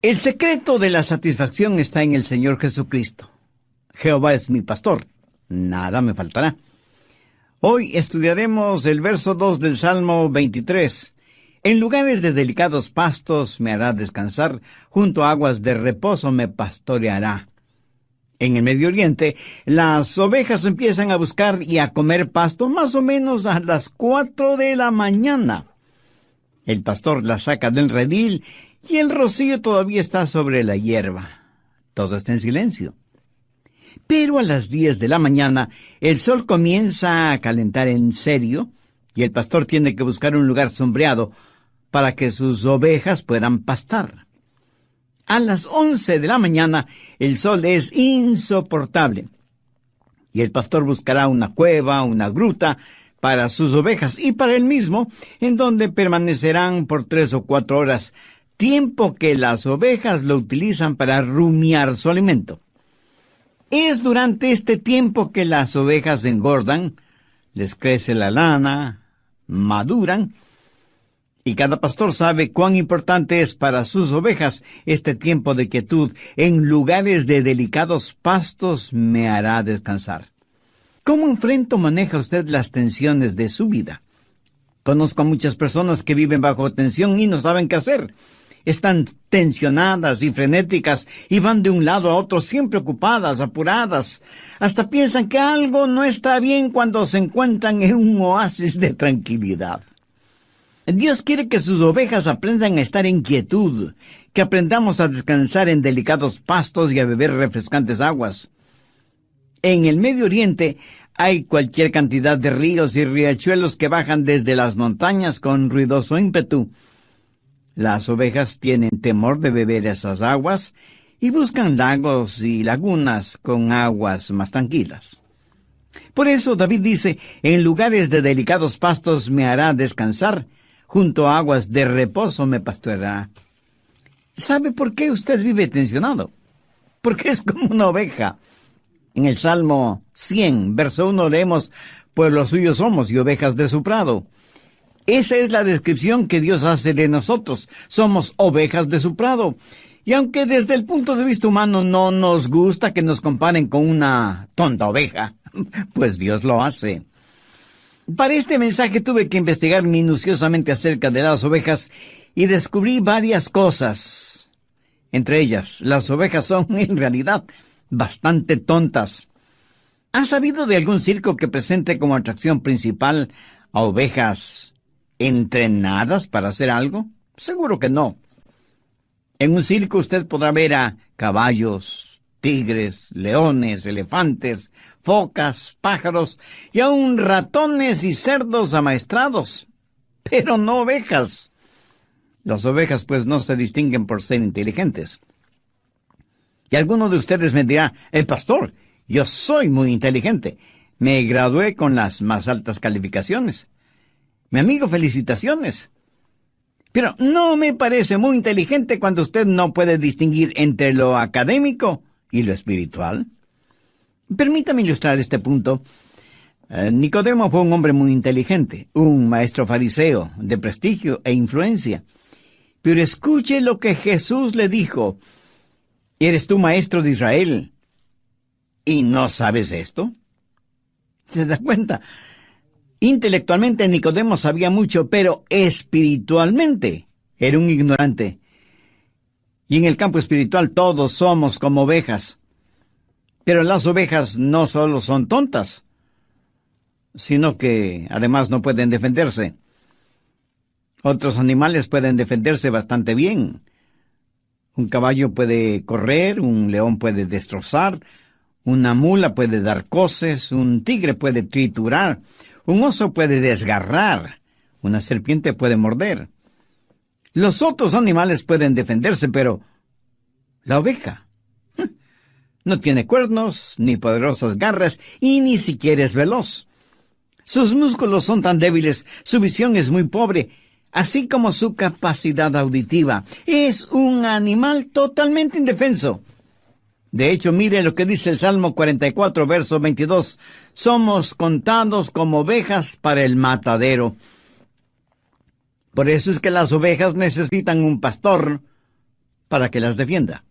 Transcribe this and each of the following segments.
El secreto de la satisfacción está en el Señor Jesucristo. Jehová es mi pastor, nada me faltará. Hoy estudiaremos el verso 2 del Salmo 23. En lugares de delicados pastos me hará descansar, junto a aguas de reposo me pastoreará. En el Medio Oriente, las ovejas empiezan a buscar y a comer pasto más o menos a las 4 de la mañana. El pastor las saca del redil y el rocío todavía está sobre la hierba. Todo está en silencio. Pero a las 10 de la mañana, el sol comienza a calentar en serio y el pastor tiene que buscar un lugar sombreado para que sus ovejas puedan pastar. A las 11 de la mañana, el sol es insoportable y el pastor buscará una cueva, una gruta para sus ovejas y para él mismo, en donde permanecerán por 3 o 4 horas, tiempo que las ovejas lo utilizan para rumiar su alimento. Es durante este tiempo que las ovejas engordan, les crece la lana, maduran, y cada pastor sabe cuán importante es para sus ovejas este tiempo de quietud. En lugares de delicados pastos me hará descansar. ¿Cómo enfrenta o maneja usted las tensiones de su vida? Conozco a muchas personas que viven bajo tensión y no saben qué hacer. Están tensionadas y frenéticas y van de un lado a otro siempre ocupadas, apuradas. Hasta piensan que algo no está bien cuando se encuentran en un oasis de tranquilidad. Dios quiere que sus ovejas aprendan a estar en quietud, que aprendamos a descansar en delicados pastos y a beber refrescantes aguas. En el Medio Oriente hay cualquier cantidad de ríos y riachuelos que bajan desde las montañas con ruidoso ímpetu. Las ovejas tienen temor de beber esas aguas y buscan lagos y lagunas con aguas más tranquilas. Por eso David dice, en lugares de delicados pastos me hará descansar, junto a aguas de reposo me pastoreará. ¿Sabe por qué usted vive tensionado? Porque es como una oveja. En el Salmo 100, verso 1 leemos, pueblo suyo somos y ovejas de su prado. Esa es la descripción que Dios hace de nosotros. Somos ovejas de su prado. Y aunque desde el punto de vista humano no nos gusta que nos comparen con una tonta oveja, pues Dios lo hace. Para este mensaje tuve que investigar minuciosamente acerca de las ovejas y descubrí varias cosas. Entre ellas, las ovejas son en realidad bastante tontas. ¿Has sabido de algún circo que presente como atracción principal a ovejas entrenadas para hacer algo? Seguro que no. En un circo usted podrá ver a caballos, tigres, leones, elefantes, focas, pájaros y aún ratones y cerdos amaestrados, pero no ovejas. Las ovejas pues no se distinguen por ser inteligentes. Y alguno de ustedes me dirá, el pastor, yo soy muy inteligente. Me gradué con las más altas calificaciones. Mi amigo, felicitaciones. Pero no me parece muy inteligente cuando usted no puede distinguir entre lo académico y lo espiritual. Permítame ilustrar este punto. Nicodemo fue un hombre muy inteligente, un maestro fariseo de prestigio e influencia. Pero escuche lo que Jesús le dijo. ¿Eres tú maestro de Israel y no sabes esto? ¿Se da cuenta? Intelectualmente Nicodemo sabía mucho, pero espiritualmente era un ignorante. Y en el campo espiritual todos somos como ovejas. Pero las ovejas no solo son tontas, sino que además no pueden defenderse. Otros animales pueden defenderse bastante bien. Un caballo puede correr, un león puede destrozar, una mula puede dar coces, un tigre puede triturar, un oso puede desgarrar, una serpiente puede morder. Los otros animales pueden defenderse, pero la oveja no tiene cuernos, ni poderosas garras, y ni siquiera es veloz. Sus músculos son tan débiles, su visión es muy pobre, así como su capacidad auditiva. Es un animal totalmente indefenso. De hecho, mire lo que dice el Salmo 44, verso 22. Somos contados como ovejas para el matadero. Por eso es que las ovejas necesitan un pastor para que las defienda.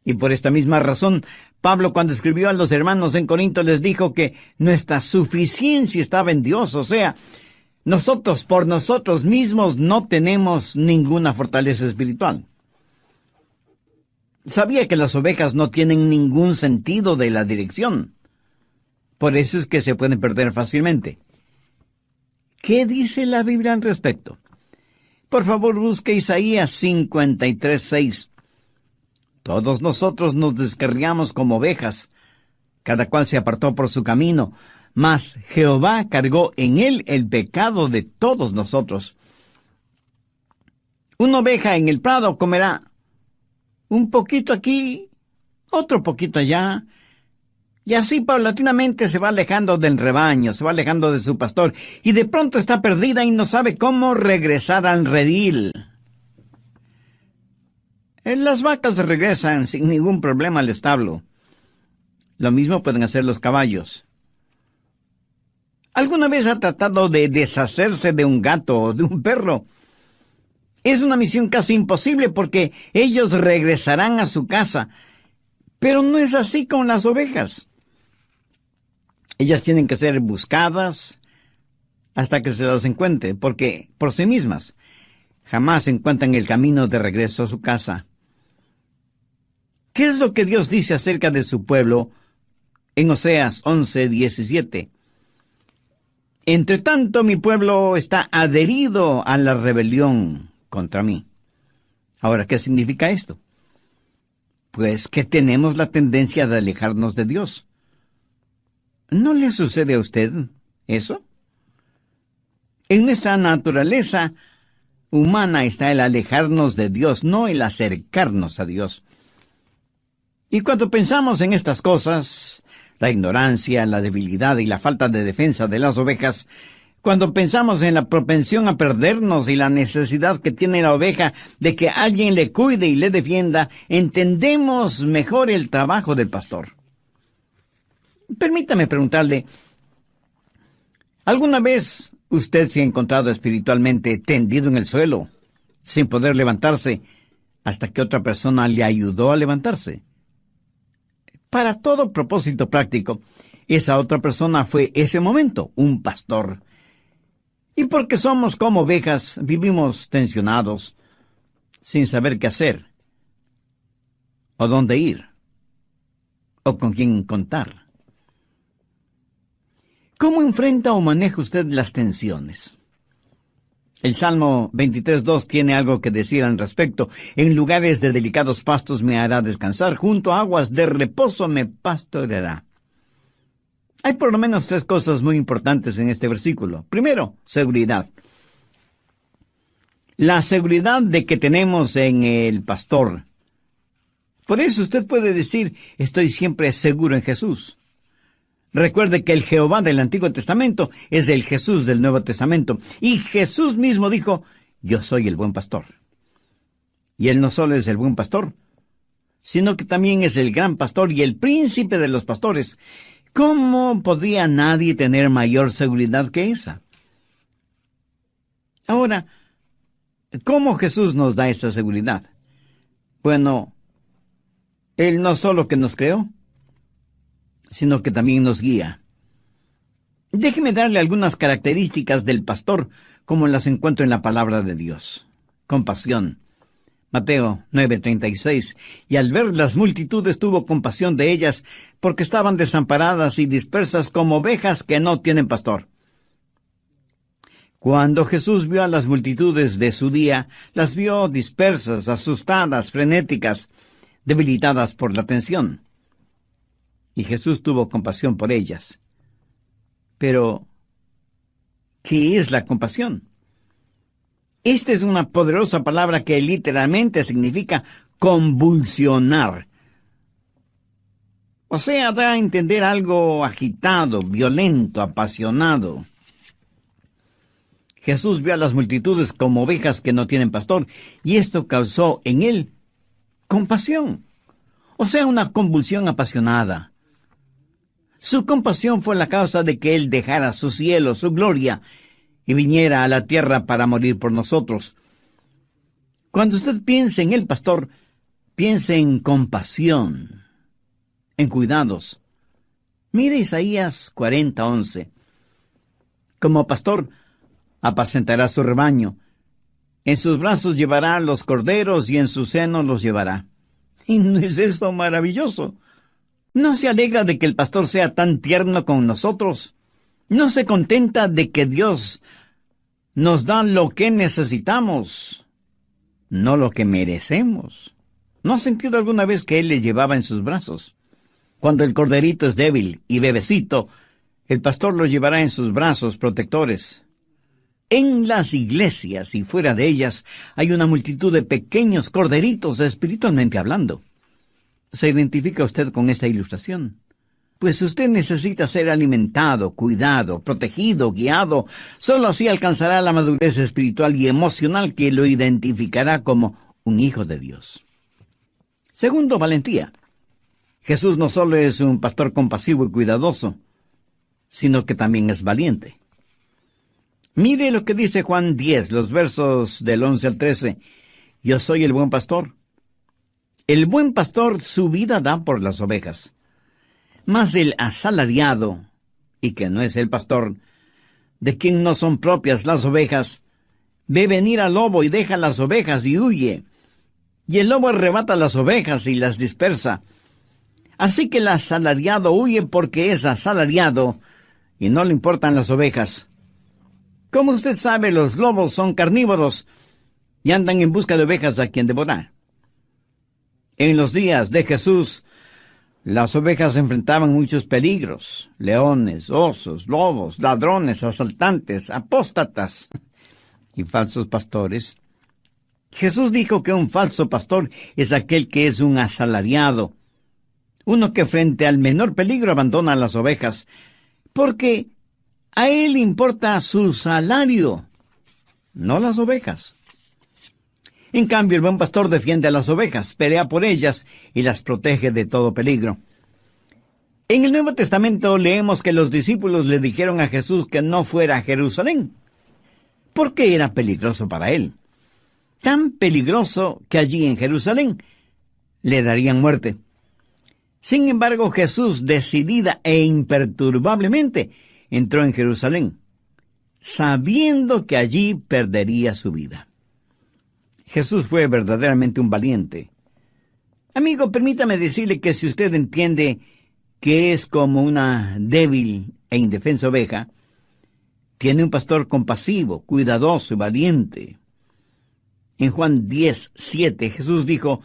Y por esta misma razón, Pablo, cuando escribió a los hermanos en Corinto, les dijo que nuestra suficiencia estaba en Dios. O sea, nosotros por nosotros mismos no tenemos ninguna fortaleza espiritual. Sabía que las ovejas no tienen ningún sentido de la dirección. Por eso es que se pueden perder fácilmente. ¿Qué dice la Biblia al respecto? Por favor, busque Isaías 53:6. Todos nosotros nos descarriamos como ovejas, cada cual se apartó por su camino, mas Jehová cargó en él el pecado de todos nosotros. Una oveja en el prado comerá un poquito aquí, otro poquito allá, y así paulatinamente se va alejando del rebaño, se va alejando de su pastor, y de pronto está perdida y no sabe cómo regresar al redil. Las vacas regresan sin ningún problema al establo. Lo mismo pueden hacer los caballos. ¿Alguna vez ha tratado de deshacerse de un gato o de un perro? Es una misión casi imposible porque ellos regresarán a su casa. Pero no es así con las ovejas. Ellas tienen que ser buscadas hasta que se las encuentre, porque por sí mismas jamás encuentran el camino de regreso a su casa. ¿Qué es lo que Dios dice acerca de su pueblo en Oseas 11:17? Entre tanto, mi pueblo está adherido a la rebelión contra mí. Ahora, ¿qué significa esto? Pues que tenemos la tendencia de alejarnos de Dios. ¿No le sucede a usted eso? En nuestra naturaleza humana está el alejarnos de Dios, no el acercarnos a Dios. Y cuando pensamos en estas cosas, la ignorancia, la debilidad y la falta de defensa de las ovejas, cuando pensamos en la propensión a perdernos y la necesidad que tiene la oveja de que alguien le cuide y le defienda, entendemos mejor el trabajo del pastor. Permítame preguntarle, ¿alguna vez usted se ha encontrado espiritualmente tendido en el suelo, sin poder levantarse, hasta que otra persona le ayudó a levantarse? Para todo propósito práctico, esa otra persona fue ese momento, un pastor. Y porque somos como ovejas, vivimos tensionados, sin saber qué hacer, o dónde ir, o con quién contar. ¿Cómo enfrenta o maneja usted las tensiones? El Salmo 23:2 tiene algo que decir al respecto. En lugares de delicados pastos me hará descansar, junto a aguas de reposo me pastoreará. Hay por lo menos 3 cosas muy importantes en este versículo. Primero, seguridad. La seguridad de que tenemos en el pastor. Por eso usted puede decir, estoy siempre seguro en Jesús. Recuerde que el Jehová del Antiguo Testamento es el Jesús del Nuevo Testamento. Y Jesús mismo dijo, yo soy el buen pastor. Y Él no solo es el buen pastor, sino que también es el gran pastor y el príncipe de los pastores. ¿Cómo podría nadie tener mayor seguridad que esa? Ahora, ¿cómo Jesús nos da esta seguridad? Bueno, Él no solo que nos creó, sino que también nos guía. Déjeme darle algunas características del pastor, como las encuentro en la palabra de Dios. Compasión. Mateo 9:36. Y al ver las multitudes tuvo compasión de ellas, porque estaban desamparadas y dispersas como ovejas que no tienen pastor. Cuando Jesús vio a las multitudes de su día, las vio dispersas, asustadas, frenéticas, debilitadas por la tensión. Y Jesús tuvo compasión por ellas. Pero, ¿qué es la compasión? Esta es una poderosa palabra que literalmente significa convulsionar. O sea, da a entender algo agitado, violento, apasionado. Jesús vio a las multitudes como ovejas que no tienen pastor, y esto causó en él compasión. O sea, una convulsión apasionada. Su compasión fue la causa de que Él dejara su cielo, su gloria, y viniera a la tierra para morir por nosotros. Cuando usted piense en el pastor, piense en compasión, en cuidados. Mire Isaías 40:11. Como pastor, apacentará su rebaño. En sus brazos llevará los corderos y en su seno los llevará. ¿Y no es eso maravilloso? ¿No se alegra de que el pastor sea tan tierno con nosotros? ¿No se contenta de que Dios nos da lo que necesitamos, no lo que merecemos? ¿No ha sentido alguna vez que Él le llevaba en sus brazos? Cuando el corderito es débil y bebecito, el pastor lo llevará en sus brazos protectores. En las iglesias y fuera de ellas hay una multitud de pequeños corderitos espiritualmente hablando. ¿Se identifica usted con esta ilustración? Pues usted necesita ser alimentado, cuidado, protegido, guiado. Solo así alcanzará la madurez espiritual y emocional que lo identificará como un hijo de Dios. Segundo, valentía. Jesús no solo es un pastor compasivo y cuidadoso, sino que también es valiente. Mire lo que dice Juan 10, los versos del 11 al 13. Yo soy el buen pastor. El buen pastor su vida da por las ovejas. Mas el asalariado, y que no es el pastor, de quien no son propias las ovejas, ve venir al lobo y deja las ovejas y huye. Y el lobo arrebata las ovejas y las dispersa. Así que el asalariado huye porque es asalariado y no le importan las ovejas. Como usted sabe, los lobos son carnívoros y andan en busca de ovejas a quien devorar. En los días de Jesús, las ovejas enfrentaban muchos peligros: leones, osos, lobos, ladrones, asaltantes, apóstatas y falsos pastores. Jesús dijo que un falso pastor es aquel que es un asalariado, uno que frente al menor peligro abandona a las ovejas, porque a él importa su salario, no las ovejas. En cambio, el buen pastor defiende a las ovejas, pelea por ellas y las protege de todo peligro. En el Nuevo Testamento leemos que los discípulos le dijeron a Jesús que no fuera a Jerusalén, porque era peligroso para él. Tan peligroso que allí en Jerusalén le darían muerte. Sin embargo, Jesús, decidida e imperturbablemente, entró en Jerusalén, sabiendo que allí perdería su vida. Jesús fue verdaderamente un valiente. Amigo, permítame decirle que si usted entiende que es como una débil e indefensa oveja, tiene un pastor compasivo, cuidadoso y valiente. En Juan 10:7, Jesús dijo: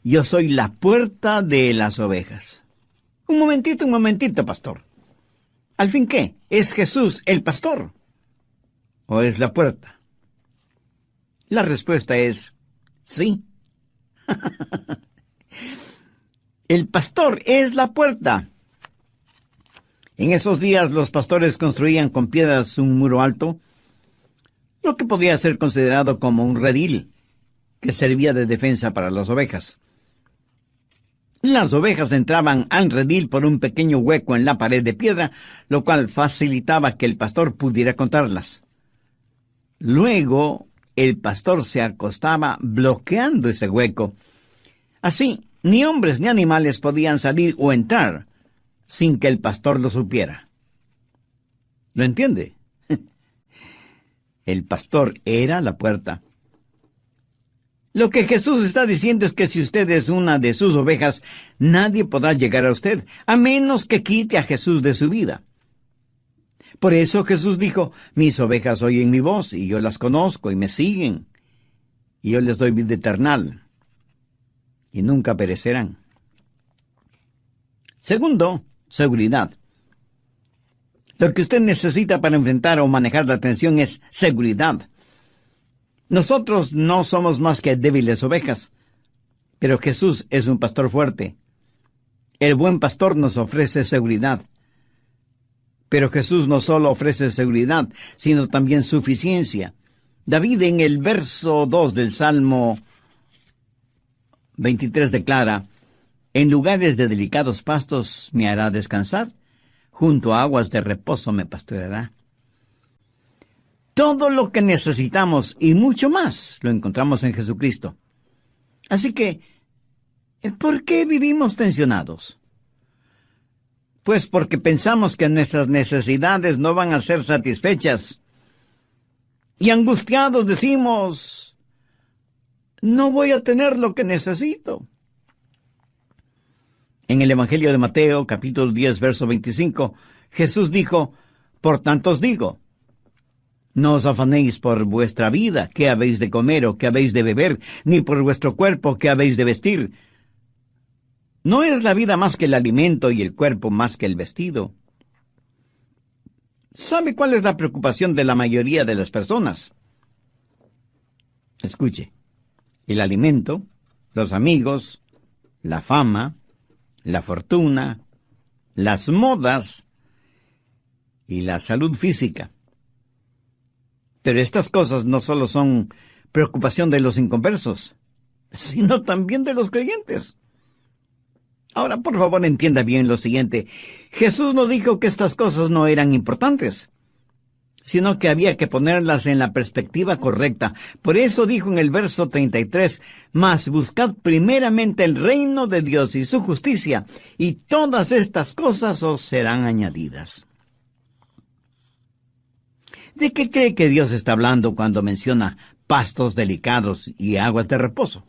yo soy la puerta de las ovejas. Un momentito, pastor. ¿Al fin qué? ¿Es Jesús el pastor? ¿O es la puerta? La respuesta es sí. El pastor es la puerta. En esos días los pastores construían con piedras un muro alto, lo que podía ser considerado como un redil, que servía de defensa para las ovejas. Las ovejas entraban al redil por un pequeño hueco en la pared de piedra, lo cual facilitaba que el pastor pudiera contarlas. Luego, el pastor se acostaba bloqueando ese hueco. Así, ni hombres ni animales podían salir o entrar sin que el pastor lo supiera. ¿Lo entiende? El pastor era la puerta. Lo que Jesús está diciendo es que si usted es una de sus ovejas, nadie podrá llegar a usted, a menos que quite a Jesús de su vida. Por eso Jesús dijo: mis ovejas oyen mi voz, y yo las conozco, y me siguen, y yo les doy vida eterna, y nunca perecerán. Segundo, seguridad. Lo que usted necesita para enfrentar o manejar la tensión es seguridad. Nosotros no somos más que débiles ovejas, pero Jesús es un pastor fuerte. El buen pastor nos ofrece seguridad. Pero Jesús no solo ofrece seguridad, sino también suficiencia. David, en el verso 2 del Salmo 23, declara: en lugares de delicados pastos me hará descansar, junto a aguas de reposo me pastoreará. Todo lo que necesitamos y mucho más lo encontramos en Jesucristo. Así que ¿Por qué vivimos tensionados? Pues porque pensamos que nuestras necesidades no van a ser satisfechas. Y angustiados decimos, no voy a tener lo que necesito. En el Evangelio de Mateo, capítulo 10, verso 25, Jesús dijo, por tanto os digo, no os afanéis por vuestra vida, qué habéis de comer o qué habéis de beber, ni por vuestro cuerpo, qué habéis de vestir. ¿No es la vida más que el alimento y el cuerpo más que el vestido? ¿Sabe cuál es la preocupación de la mayoría de las personas? Escuche, el alimento, los amigos, la fama, la fortuna, las modas y la salud física. Pero estas cosas no solo son preocupación de los inconversos, sino también de los creyentes. Ahora, por favor, entienda bien lo siguiente. Jesús no dijo que estas cosas no eran importantes, sino que había que ponerlas en la perspectiva correcta. Por eso dijo en el verso 33, «Mas buscad primeramente el reino de Dios y su justicia, y todas estas cosas os serán añadidas». ¿De qué cree que Dios está hablando cuando menciona pastos delicados y aguas de reposo?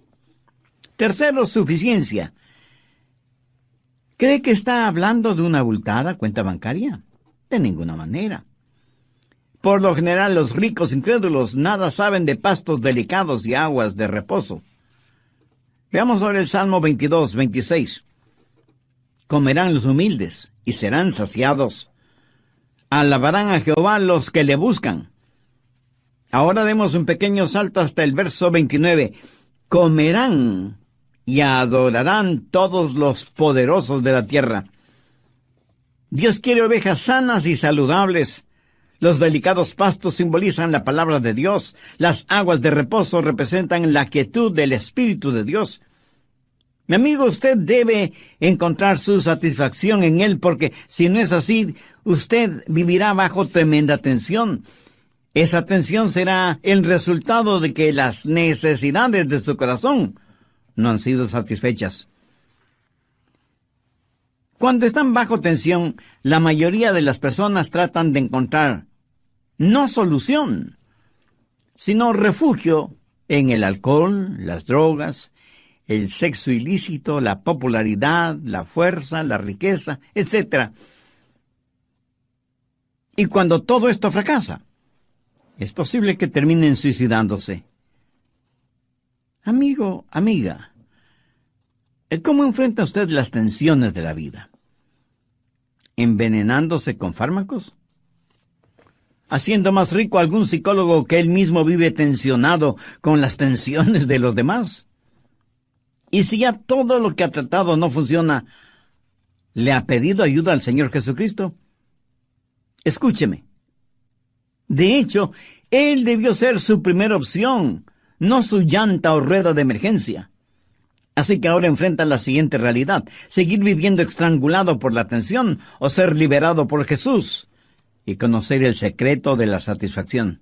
Tercero, suficiencia. ¿Cree que está hablando de una abultada cuenta bancaria? De ninguna manera. Por lo general, los ricos incrédulos nada saben de pastos delicados y aguas de reposo. Veamos ahora el Salmo 22, 26. Comerán los humildes y serán saciados. Alabarán a Jehová los que le buscan. Ahora demos un pequeño salto hasta el verso 29. Comerán y adorarán todos los poderosos de la tierra. Dios quiere ovejas sanas y saludables. Los delicados pastos simbolizan la palabra de Dios. Las aguas de reposo representan la quietud del Espíritu de Dios. Mi amigo, usted debe encontrar su satisfacción en Él, porque si no es así, usted vivirá bajo tremenda tensión. Esa tensión será el resultado de que las necesidades de su corazón no han sido satisfechas. Cuando están bajo tensión, la mayoría de las personas tratan de encontrar no solución, sino refugio en el alcohol, las drogas, el sexo ilícito, la popularidad, la fuerza, la riqueza, etc. Y cuando todo esto fracasa, es posible que terminen suicidándose. Amigo, amiga, ¿cómo enfrenta usted las tensiones de la vida? ¿Envenenándose con fármacos? ¿Haciendo más rico a algún psicólogo que él mismo vive tensionado con las tensiones de los demás? Y si ya todo lo que ha tratado no funciona, ¿le ha pedido ayuda al Señor Jesucristo? Escúcheme. De hecho, Él debió ser su primera opción, no su llanta o rueda de emergencia. Así que ahora enfrenta la siguiente realidad: seguir viviendo estrangulado por la tensión o ser liberado por Jesús y conocer el secreto de la satisfacción.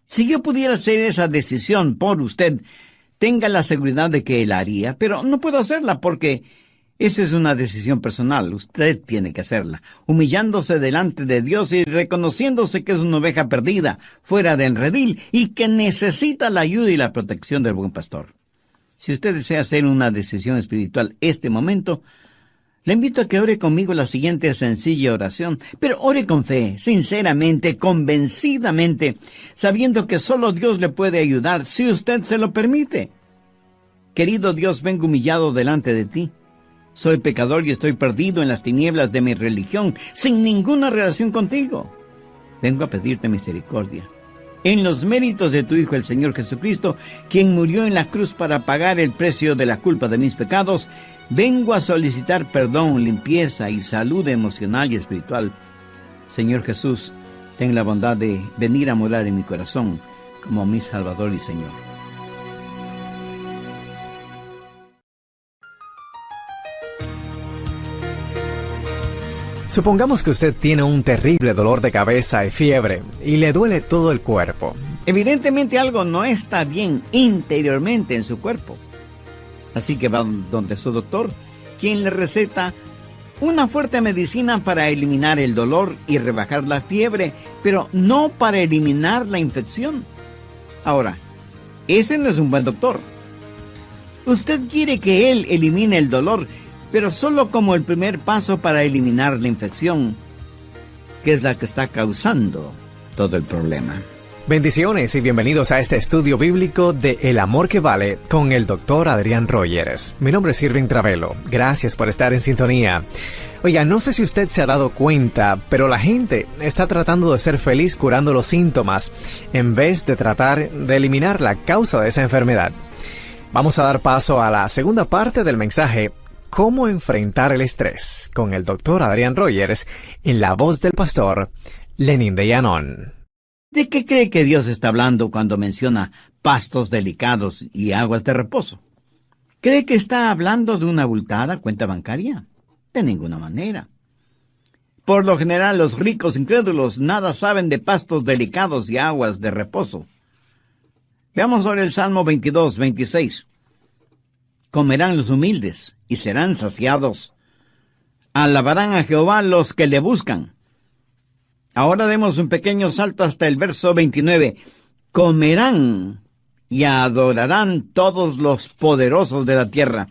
Si yo pudiera hacer esa decisión por usted, tenga la seguridad de que la haría, pero no puedo hacerla porque esa es una decisión personal. Usted tiene que hacerla, humillándose delante de Dios y reconociéndose que es una oveja perdida, fuera del redil, y que necesita la ayuda y la protección del buen pastor. Si usted desea hacer una decisión espiritual este momento, le invito a que ore conmigo la siguiente sencilla oración, pero ore con fe, sinceramente, convencidamente, sabiendo que solo Dios le puede ayudar si usted se lo permite. Querido Dios, vengo humillado delante de ti. Soy pecador y estoy perdido en las tinieblas de mi religión, sin ninguna relación contigo. Vengo a pedirte misericordia. En los méritos de tu Hijo, el Señor Jesucristo, quien murió en la cruz para pagar el precio de la culpa de mis pecados, vengo a solicitar perdón, limpieza y salud emocional y espiritual. Señor Jesús, ten la bondad de venir a morar en mi corazón como mi Salvador y Señor. Supongamos que usted tiene un terrible dolor de cabeza y fiebre, y le duele todo el cuerpo. Evidentemente algo no está bien interiormente en su cuerpo. Así que va donde su doctor, quien le receta una fuerte medicina para eliminar el dolor y rebajar la fiebre, pero no para eliminar la infección. Ahora, ese no es un buen doctor. Usted quiere que él elimine el dolor, pero solo como el primer paso para eliminar la infección, que es la que está causando todo el problema. Bendiciones y bienvenidos a este estudio bíblico de El Amor que Vale con el Dr. Adrián Rogers. Mi nombre es Irving Travelo. Gracias por estar en sintonía. Oiga, no sé si usted se ha dado cuenta, pero la gente está tratando de ser feliz curando los síntomas en vez de tratar de eliminar la causa de esa enfermedad. Vamos a dar paso a la segunda parte del mensaje, ¿Cómo enfrentar el estrés?, con el Dr. Adrián Rogers en la voz del pastor Lenín de Llanón. ¿De qué cree que Dios está hablando cuando menciona pastos delicados y aguas de reposo? ¿Cree que está hablando de una abultada cuenta bancaria? De ninguna manera. Por lo general, los ricos incrédulos nada saben de pastos delicados y aguas de reposo. Veamos ahora el Salmo 22, 26. Comerán los humildes y serán saciados. Alabarán a Jehová los que le buscan. Ahora demos un pequeño salto hasta el verso 29. Comerán y adorarán todos los poderosos de la tierra.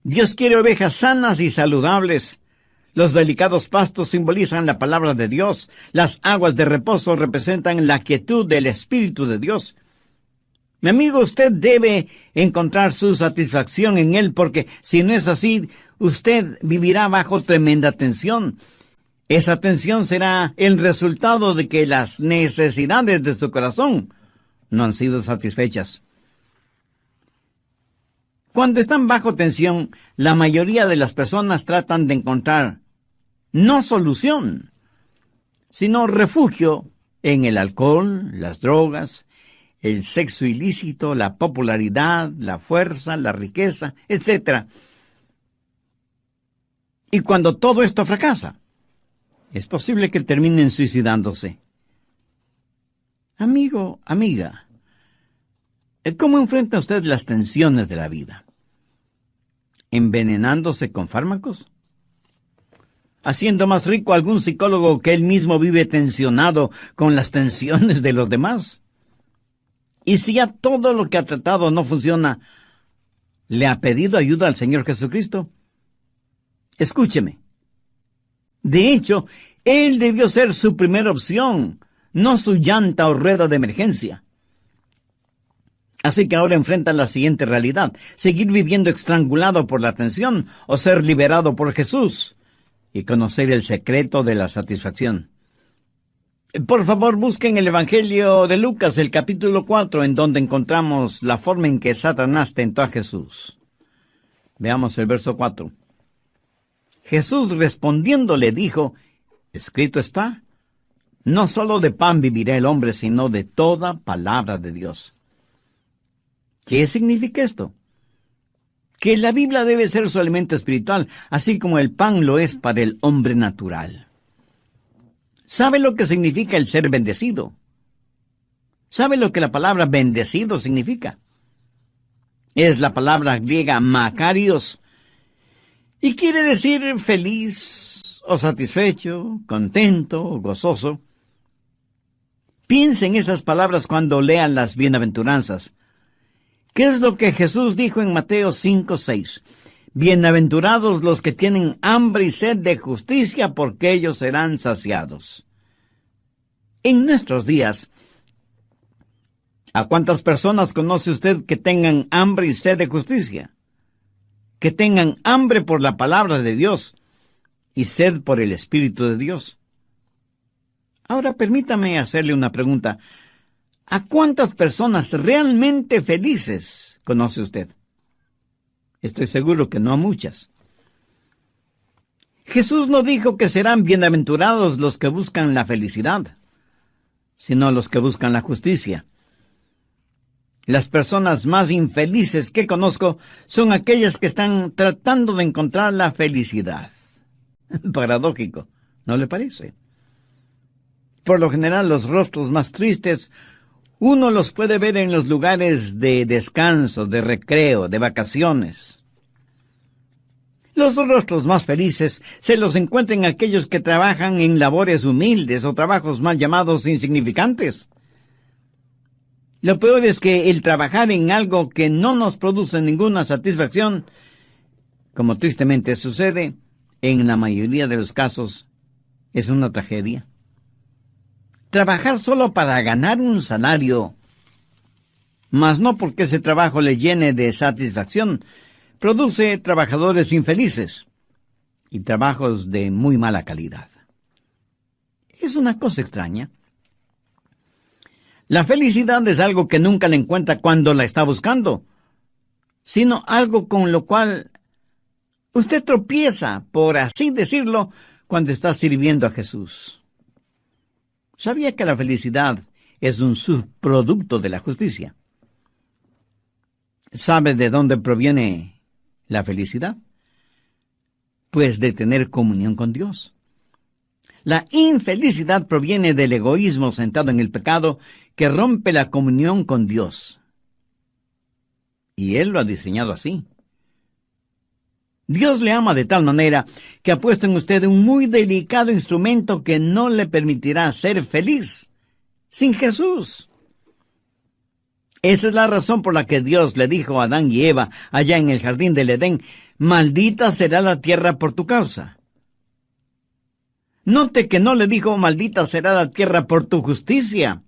Dios quiere ovejas sanas y saludables. Los delicados pastos simbolizan la palabra de Dios. Las aguas de reposo representan la quietud del Espíritu de Dios. Mi amigo, usted debe encontrar su satisfacción en Él, porque si no es así, usted vivirá bajo tremenda tensión. Esa tensión será el resultado de que las necesidades de su corazón no han sido satisfechas. Cuando están bajo tensión, la mayoría de las personas tratan de encontrar no solución, sino refugio en el alcohol, las drogas, el sexo ilícito, la popularidad, la fuerza, la riqueza, etc. Y cuando todo esto fracasa, es posible que terminen suicidándose. Amigo, amiga, ¿cómo enfrenta usted las tensiones de la vida? ¿Envenenándose con fármacos? ¿Haciendo más rico a algún psicólogo que él mismo vive tensionado con las tensiones de los demás? Y si ya todo lo que ha tratado no funciona, ¿le ha pedido ayuda al Señor Jesucristo? Escúcheme. De hecho, Él debió ser su primera opción, no su llanta o rueda de emergencia. Así que ahora enfrenta la siguiente realidad: seguir viviendo estrangulado por la tensión o ser liberado por Jesús y conocer el secreto de la satisfacción. Por favor, busquen el Evangelio de Lucas, el capítulo 4, en donde encontramos la forma en que Satanás tentó a Jesús. Veamos el verso 4. Jesús respondiendo le dijo, escrito está, no solo de pan vivirá el hombre, sino de toda palabra de Dios. ¿Qué significa esto? Que la Biblia debe ser su alimento espiritual, así como el pan lo es para el hombre natural. ¿Sabe lo que significa el ser bendecido? ¿Sabe lo que la palabra bendecido significa? Es la palabra griega makarios, y quiere decir feliz, o satisfecho, contento, o gozoso. Piense en esas palabras cuando lean las bienaventuranzas. ¿Qué es lo que Jesús dijo en Mateo 5:6? Bienaventurados los que tienen hambre y sed de justicia, porque ellos serán saciados. En nuestros días, ¿a cuántas personas conoce usted que tengan hambre y sed de justicia? Que tengan hambre por la palabra de Dios y sed por el Espíritu de Dios. Ahora permítame hacerle una pregunta. ¿A cuántas personas realmente felices conoce usted? Estoy seguro que no a muchas. Jesús no dijo que serán bienaventurados los que buscan la felicidad, sino los que buscan la justicia. Las personas más infelices que conozco son aquellas que están tratando de encontrar la felicidad. Paradójico, ¿no le parece? Por lo general, los rostros más tristes Uno los puede ver en los lugares de descanso, de recreo, de vacaciones. Los rostros más felices se los encuentran en aquellos que trabajan en labores humildes o trabajos mal llamados insignificantes. Lo peor es que el trabajar en algo que no nos produce ninguna satisfacción, como tristemente sucede, en la mayoría de los casos, es una tragedia. Trabajar solo para ganar un salario, mas no porque ese trabajo le llene de satisfacción, produce trabajadores infelices y trabajos de muy mala calidad. Es una cosa extraña. La felicidad es algo que nunca la encuentra cuando la está buscando, sino algo con lo cual usted tropieza, por así decirlo, cuando está sirviendo a Jesús. ¿Sabía que la felicidad es un subproducto de la justicia? ¿Sabe de dónde proviene la felicidad? Pues de tener comunión con Dios. La infelicidad proviene del egoísmo sentado en el pecado que rompe la comunión con Dios. Y Él lo ha diseñado así. Dios le ama de tal manera que ha puesto en usted un muy delicado instrumento que no le permitirá ser feliz sin Jesús. Esa es la razón por la que Dios le dijo a Adán y Eva allá en el jardín del Edén: maldita será la tierra por tu causa. Note que no le dijo maldita será la tierra por tu justicia,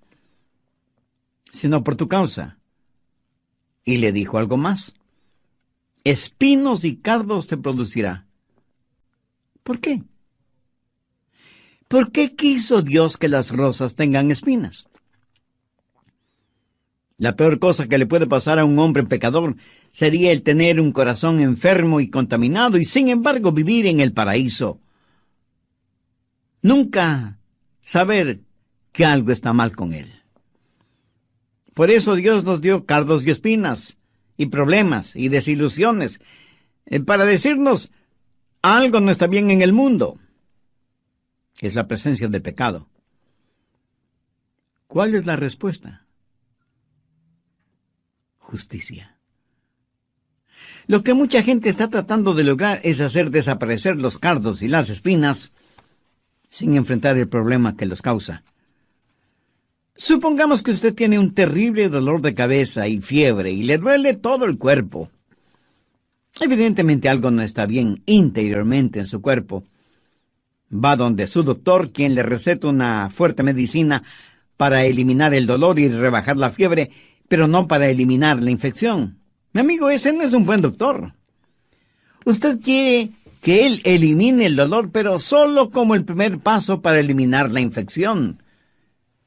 sino por tu causa. Y le dijo algo más: espinos y cardos te producirá. ¿Por qué? ¿Por qué quiso Dios que las rosas tengan espinas? La peor cosa que le puede pasar a un hombre pecador sería el tener un corazón enfermo y contaminado y sin embargo vivir en el paraíso. Nunca saber que algo está mal con él. Por eso Dios nos dio cardos y espinas, y problemas y desilusiones, para decirnos algo no está bien en el mundo. Es la presencia del pecado. ¿Cuál es la respuesta? Justicia. Lo que mucha gente está tratando de lograr es hacer desaparecer los cardos y las espinas sin enfrentar el problema que los causa. Supongamos que usted tiene un terrible dolor de cabeza y fiebre y le duele todo el cuerpo. Evidentemente algo no está bien interiormente en su cuerpo. Va donde su doctor, quien le receta una fuerte medicina para eliminar el dolor y rebajar la fiebre, pero no para eliminar la infección. Mi amigo, ese no es un buen doctor. Usted quiere que él elimine el dolor, pero solo como el primer paso para eliminar la infección,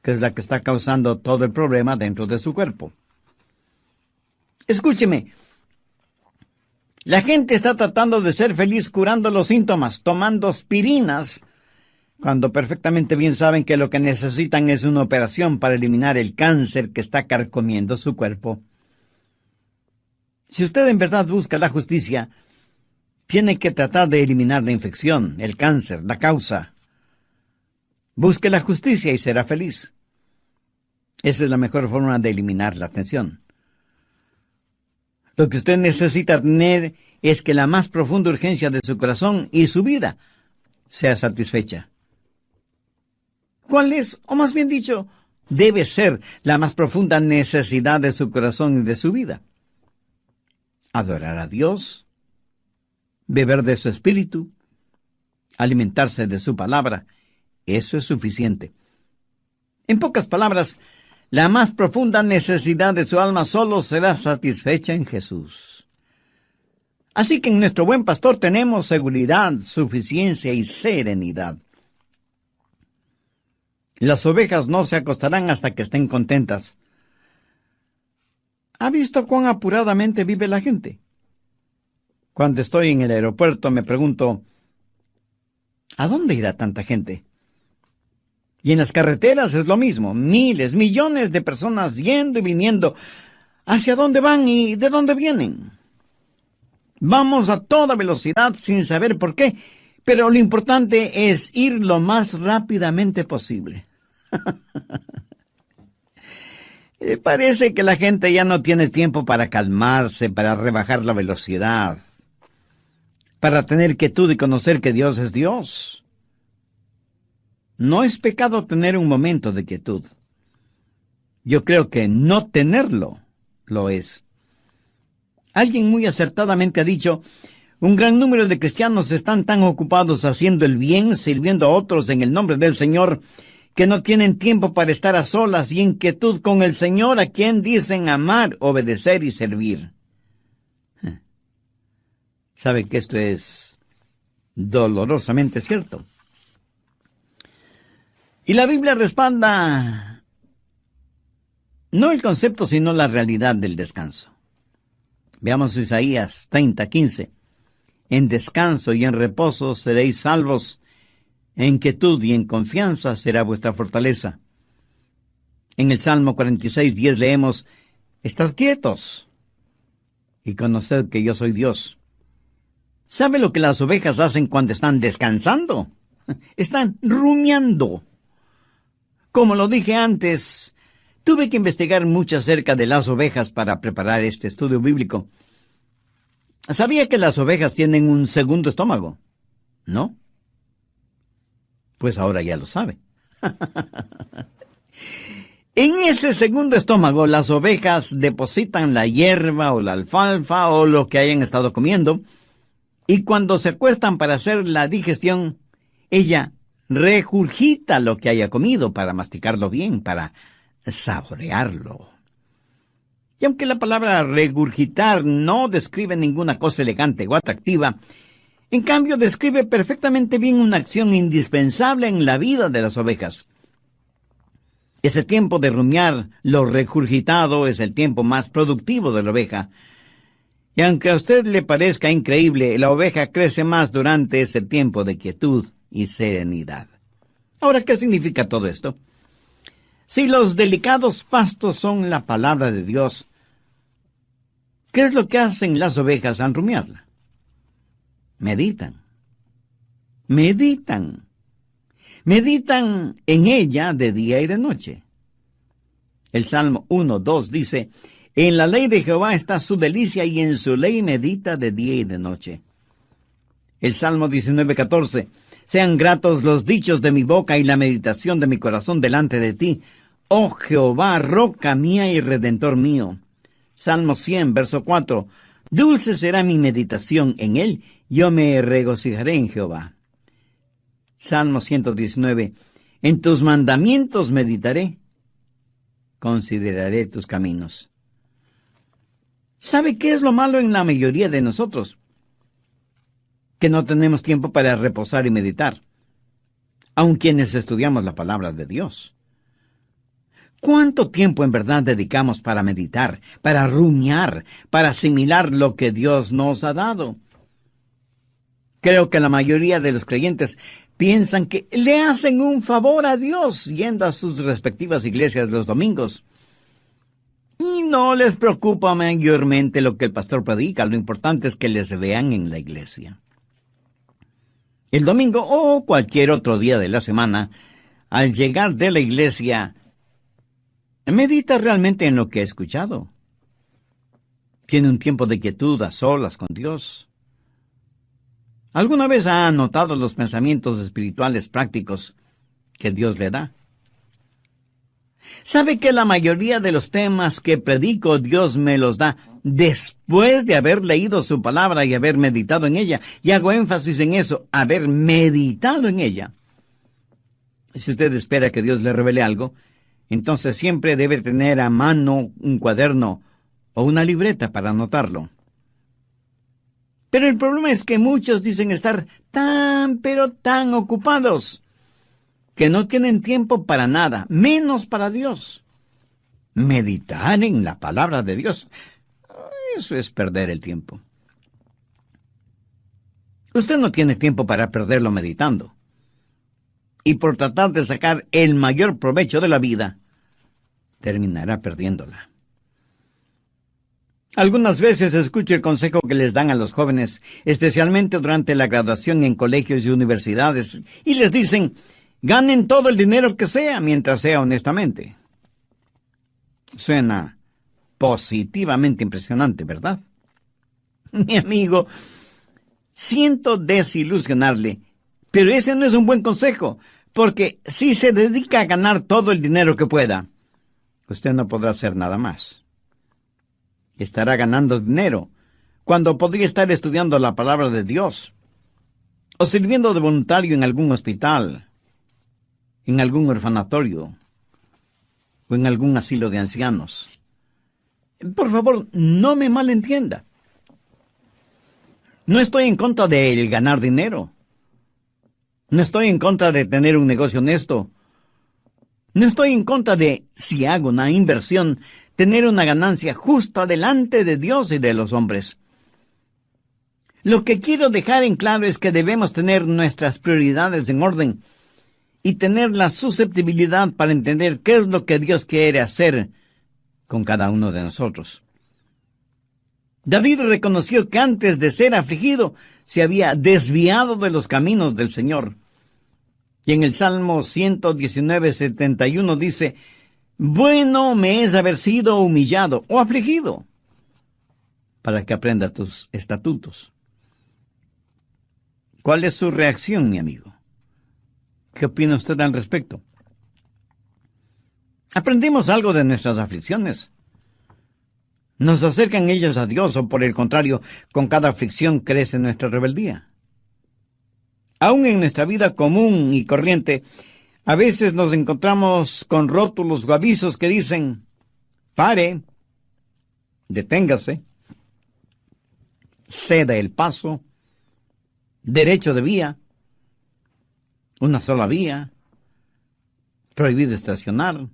que es la que está causando todo el problema dentro de su cuerpo. Escúcheme, la gente está tratando de ser feliz curando los síntomas, tomando aspirinas, cuando perfectamente bien saben que lo que necesitan es una operación para eliminar el cáncer que está carcomiendo su cuerpo. Si usted en verdad busca la justicia, tiene que tratar de eliminar la infección, el cáncer, la causa. Busque la justicia y será feliz. Esa es la mejor forma de eliminar la tensión. Lo que usted necesita tener es que la más profunda urgencia de su corazón y su vida sea satisfecha. ¿Cuál es, o más bien dicho, debe ser la más profunda necesidad de su corazón y de su vida? Adorar a Dios, beber de su espíritu, alimentarse de su palabra. Eso es suficiente. En pocas palabras, la más profunda necesidad de su alma solo será satisfecha en Jesús. Así que en nuestro buen pastor tenemos seguridad, suficiencia y serenidad. Las ovejas no se acostarán hasta que estén contentas. ¿Ha visto cuán apuradamente vive la gente? Cuando estoy en el aeropuerto me pregunto, ¿a dónde irá tanta gente? Y en las carreteras es lo mismo, miles, millones de personas yendo y viniendo. ¿Hacia dónde van y de dónde vienen? Vamos a toda velocidad sin saber por qué, pero lo importante es ir lo más rápidamente posible. Parece que la gente ya no tiene tiempo para calmarse, para rebajar la velocidad, para tener quietud y conocer que Dios es Dios. No es pecado tener un momento de quietud. Yo creo que no tenerlo lo es. Alguien muy acertadamente ha dicho, un gran número de cristianos están tan ocupados haciendo el bien, sirviendo a otros en el nombre del Señor, que no tienen tiempo para estar a solas y en quietud con el Señor, a quien dicen amar, obedecer y servir. ¿Sabe que esto es dolorosamente cierto? Y la Biblia respalda no el concepto, sino la realidad del descanso. Veamos Isaías 30:15. En descanso y en reposo seréis salvos, en quietud y en confianza será vuestra fortaleza. En el Salmo 46:10 leemos, estad quietos y conoced que yo soy Dios. ¿Sabe lo que las ovejas hacen cuando están descansando? Están rumiando. Como lo dije antes, tuve que investigar mucho acerca de las ovejas para preparar este estudio bíblico. ¿Sabía que las ovejas tienen un segundo estómago? ¿No? Pues ahora ya lo sabe. En ese segundo estómago, las ovejas depositan la hierba o la alfalfa o lo que hayan estado comiendo, y cuando se acuestan para hacer la digestión, ella regurgita lo que haya comido para masticarlo bien, para saborearlo. Y aunque la palabra regurgitar no describe ninguna cosa elegante o atractiva, en cambio describe perfectamente bien una acción indispensable en la vida de las ovejas. Ese tiempo de rumiar lo regurgitado es el tiempo más productivo de la oveja. Y aunque a usted le parezca increíble, la oveja crece más durante ese tiempo de quietud y serenidad. Ahora, ¿qué significa todo esto? Si los delicados pastos son la palabra de Dios, ¿qué es lo que hacen las ovejas al rumiarla? Meditan. Meditan. Meditan en ella de día y de noche. El Salmo 1:2 dice, en la ley de Jehová está su delicia y en su ley medita de día y de noche. El Salmo 19:14, sean gratos los dichos de mi boca y la meditación de mi corazón delante de ti, oh Jehová, roca mía y redentor mío. Salmo 100, verso 4, dulce será mi meditación en él, yo me regocijaré en Jehová. Salmo 119, en tus mandamientos meditaré, consideraré tus caminos. ¿Sabe qué es lo malo en la mayoría de nosotros? Que no tenemos tiempo para reposar y meditar, aun quienes estudiamos la palabra de Dios. ¿Cuánto tiempo en verdad dedicamos para meditar, para rumiar, para asimilar lo que Dios nos ha dado? Creo que la mayoría de los creyentes piensan que le hacen un favor a Dios yendo a sus respectivas iglesias los domingos. Y no les preocupa mayormente lo que el pastor predica, lo importante es que les vean en la iglesia. El domingo o cualquier otro día de la semana, al llegar de la iglesia, medita realmente en lo que ha escuchado. Tiene un tiempo de quietud a solas con Dios. ¿Alguna vez ha anotado los pensamientos espirituales prácticos que Dios le da? ¿Sabe que la mayoría de los temas que predico Dios me los da después de haber leído su palabra y haber meditado en ella? Y hago énfasis en eso, haber meditado en ella. Si usted espera que Dios le revele algo, entonces siempre debe tener a mano un cuaderno o una libreta para anotarlo. Pero el problema es que muchos dicen estar pero tan ocupados que no tienen tiempo para nada, menos para Dios. Meditar en la palabra de Dios, eso es perder el tiempo. Usted no tiene tiempo para perderlo meditando. Y por tratar de sacar el mayor provecho de la vida, terminará perdiéndola. Algunas veces escucho el consejo que les dan a los jóvenes, especialmente durante la graduación en colegios y universidades, y les dicen, ganen todo el dinero que sea, mientras sea honestamente. Suena positivamente impresionante, ¿verdad? Mi amigo, siento desilusionarle, pero ese no es un buen consejo, porque si se dedica a ganar todo el dinero que pueda, usted no podrá hacer nada más. Estará ganando dinero cuando podría estar estudiando la palabra de Dios o sirviendo de voluntario en algún hospital, en algún orfanatorio o en algún asilo de ancianos. Por favor, no me malentienda. No estoy en contra de el ganar dinero. No estoy en contra de tener un negocio honesto. No estoy en contra de, si hago una inversión, tener una ganancia justa delante de Dios y de los hombres. Lo que quiero dejar en claro es que debemos tener nuestras prioridades en orden y tener la susceptibilidad para entender qué es lo que Dios quiere hacer con cada uno de nosotros. David reconoció que antes de ser afligido se había desviado de los caminos del Señor. Y en el Salmo 119:71 dice: bueno me es haber sido humillado o afligido, para que aprenda tus estatutos. ¿Cuál es su reacción, mi amigo? ¿Qué opina usted al respecto? ¿Aprendimos algo de nuestras aflicciones? ¿Nos acercan ellas a Dios o, por el contrario, con cada aflicción crece nuestra rebeldía? Aún en nuestra vida común y corriente, a veces nos encontramos con rótulos o avisos que dicen: pare, deténgase, ceda el paso, derecho de vía, una sola vía, prohibido estacionar,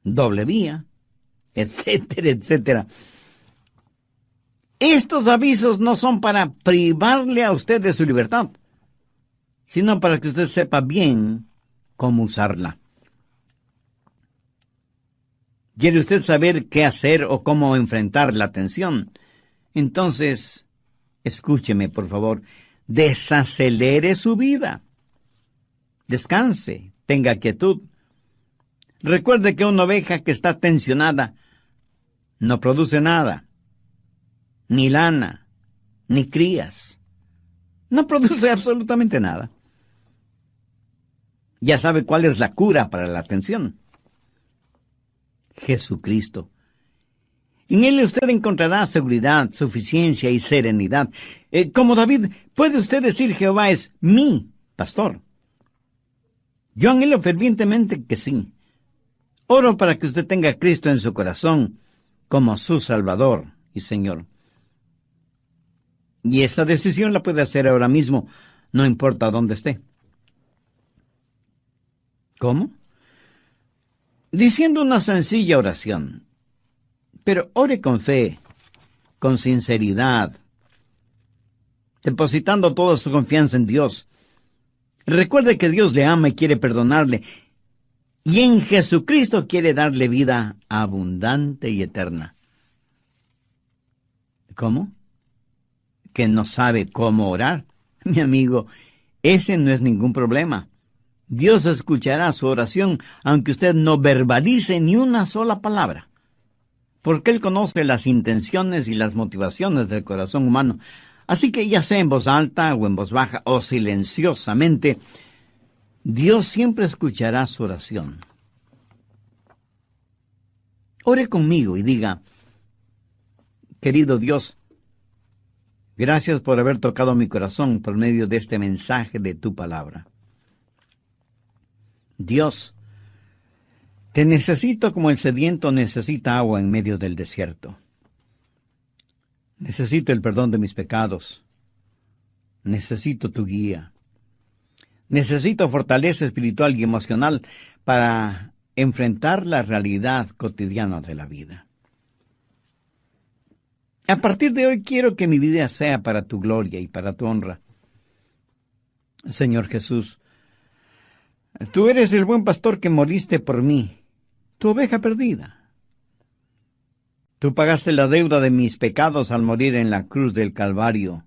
doble vía, etcétera, etcétera. Estos avisos no son para privarle a usted de su libertad, sino para que usted sepa bien cómo usarla. ¿Quiere usted saber qué hacer o cómo enfrentar la tensión? Entonces, escúcheme, por favor, desacelere su vida. Descanse, tenga quietud. Recuerde que una oveja que está tensionada no produce nada, ni lana, ni crías. No produce absolutamente nada. Ya sabe cuál es la cura para la tensión: Jesucristo. En Él usted encontrará seguridad, suficiencia y serenidad. Como David, puede usted decir: Jehová es mi pastor. Yo anhelo fervientemente que sí. Oro para que usted tenga a Cristo en su corazón como su Salvador y Señor. Y esa decisión la puede hacer ahora mismo, no importa dónde esté. ¿Cómo? Diciendo una sencilla oración. Pero ore con fe, con sinceridad, depositando toda su confianza en Dios. Recuerde que Dios le ama y quiere perdonarle, y en Jesucristo quiere darle vida abundante y eterna. ¿Cómo? ¿Que no sabe cómo orar? Mi amigo, ese no es ningún problema. Dios escuchará su oración, aunque usted no verbalice ni una sola palabra, porque Él conoce las intenciones y las motivaciones del corazón humano. Así que ya sea en voz alta o en voz baja o silenciosamente, Dios siempre escuchará su oración. Ore conmigo y diga: querido Dios, gracias por haber tocado mi corazón por medio de este mensaje de tu palabra. Dios, te necesito como el sediento necesita agua en medio del desierto. Necesito el perdón de mis pecados. Necesito tu guía. Necesito fortaleza espiritual y emocional para enfrentar la realidad cotidiana de la vida. A partir de hoy quiero que mi vida sea para tu gloria y para tu honra. Señor Jesús, tú eres el buen pastor que moriste por mí, tu oveja perdida. Tú pagaste la deuda de mis pecados al morir en la cruz del Calvario,